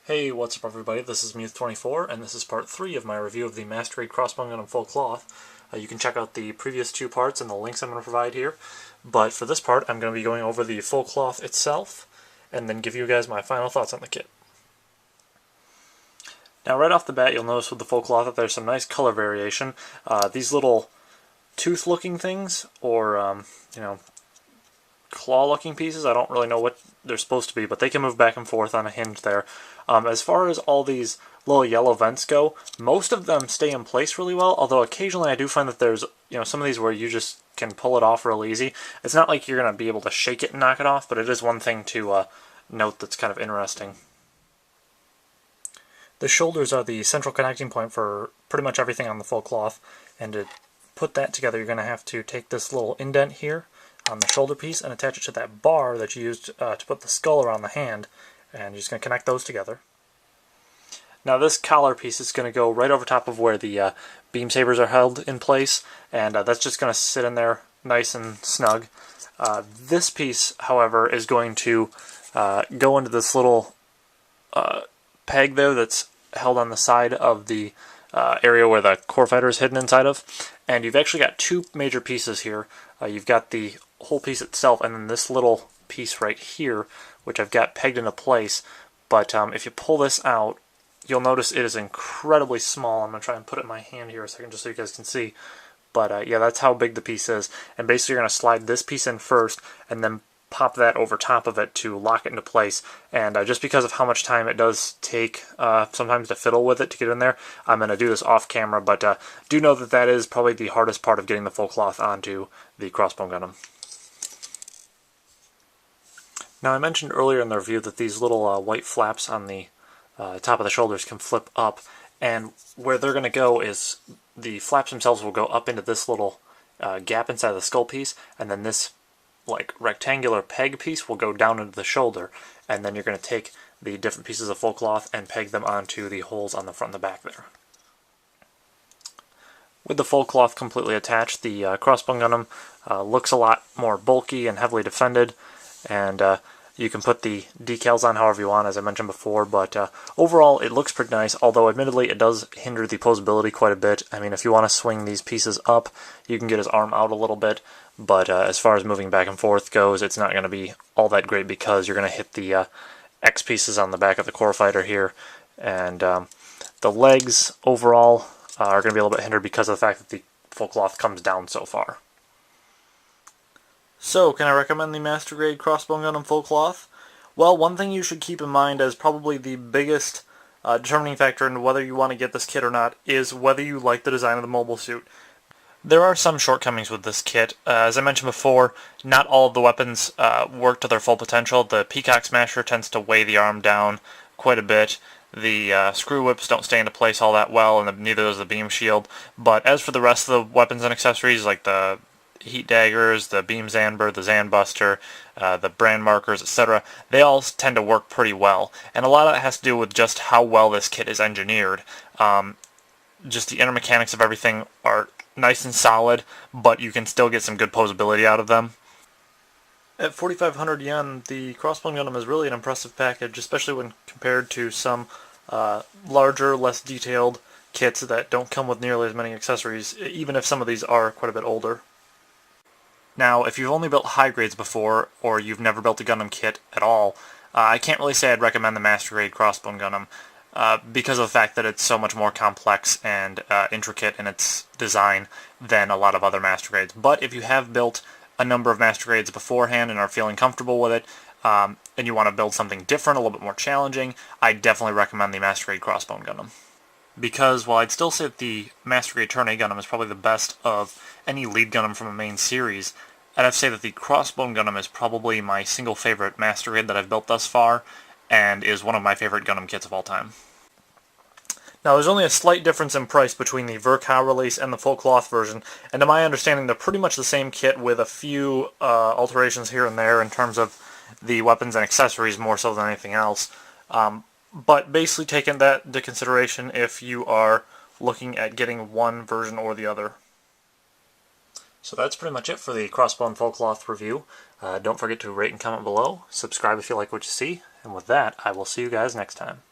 Hey, what's up everybody, this is Muth24, and this is part 3 of my review of the Master Grade Crossbone Gundam Full Cloth. You can check out the previous two parts and the links I'm going to provide here, but for this part I'm going to be going over the full cloth itself, and then give you guys my final thoughts on the kit. Now right off the bat you'll notice with the full cloth that there's some nice color variation. These little tooth-looking things, or claw-looking pieces, I don't really know what they're supposed to be, but they can move back and forth on a hinge there. As far as all these little yellow vents go, most of them stay in place really well, although occasionally I do find that there's some of these where you just can pull it off real easy. It's not like you're going to be able to shake it and knock it off, but it is one thing to note that's kind of interesting. The shoulders are the central connecting point for pretty much everything on the full cloth, and to put that together you're going to have to take this little indent here on the shoulder piece and attach it to that bar that you used to put the skull around the hand, and you're just going to connect those together. Now this collar piece is going to go right over top of where the beam sabers are held in place, and that's just going to sit in there nice and snug. This piece, however, is going to go into this little peg there that's held on the side of the area where the core fighter is hidden inside of, and you've actually got two major pieces here. You've got the whole piece itself, and then this little piece right here, which I've got pegged into place. But if you pull this out, you'll notice it is incredibly small. I'm going to try and put it in my hand here a second just so you guys can see. But yeah, that's how big the piece is. And basically you're going to slide this piece in first, and then pop that over top of it to lock it into place. And just because of how much time it does take sometimes to fiddle with it to get in there, I'm going to do this off camera, but do know that that is probably the hardest part of getting the full cloth onto the Crossbone Gundam. Now I mentioned earlier in the review that these little white flaps on the top of the shoulders can flip up, and where they're going to go is the flaps themselves will go up into this little gap inside the skull piece, and then this rectangular peg piece will go down into the shoulder, and then you're going to take the different pieces of full cloth and peg them onto the holes on the front and the back there. With the full cloth completely attached, the Crossbone Gundam looks a lot more bulky and heavily defended, and you can put the decals on however you want, as I mentioned before, but overall it looks pretty nice, although admittedly it does hinder the poseability quite a bit. I mean, if you want to swing these pieces up, you can get his arm out a little bit, but as far as moving back and forth goes, it's not going to be all that great because you're going to hit the X pieces on the back of the core fighter here, and the legs overall are going to be a little bit hindered because of the fact that the full cloth comes down so far. So, can I recommend the Master Grade Crossbone Gundam Full Cloth? Well, one thing you should keep in mind as probably the biggest determining factor in whether you want to get this kit or not is whether you like the design of the mobile suit. There are some shortcomings with this kit. As I mentioned before, not all of the weapons work to their full potential. The Peacock Smasher tends to weigh the arm down quite a bit. The screw whips don't stay into place all that well, and neither does the beam shield. But as for the rest of the weapons and accessories, like the heat daggers, the beam Zanber, the Zanbuster, the brand markers, etc., they all tend to work pretty well. And a lot of that has to do with just how well this kit is engineered. Just the inner mechanics of everything are nice and solid, but you can still get some good posability out of them. At 4,500 yen, the Crossbone Gundam is really an impressive package, especially when compared to some larger, less detailed kits that don't come with nearly as many accessories, even if some of these are quite a bit older. Now, if you've only built high grades before, or you've never built a Gundam kit at all, I can't really say I'd recommend the Master Grade Crossbone Gundam because of the fact that it's so much more complex and intricate in its design than a lot of other Master Grades. But if you have built a number of Master Grades beforehand and are feeling comfortable with it, and you want to build something different, a little bit more challenging, I definitely recommend the Master Grade Crossbone Gundam. Because while I'd still say that the Master Grade Turn A Gundam is probably the best of any lead Gundam from a main series, I'd have to say that the Crossbone Gundam is probably my single favorite Master Grade that I've built thus far, and is one of my favorite Gundam kits of all time. Now, there's only a slight difference in price between the Vercow release and the full cloth version, and to my understanding they're pretty much the same kit with a few alterations here and there in terms of the weapons and accessories more so than anything else. But basically taking that into consideration if you are looking at getting one version or the other. So that's pretty much it for the Crossbone Full Cloth review. Don't forget to rate and comment below, subscribe if you like what you see, and with that, I will see you guys next time.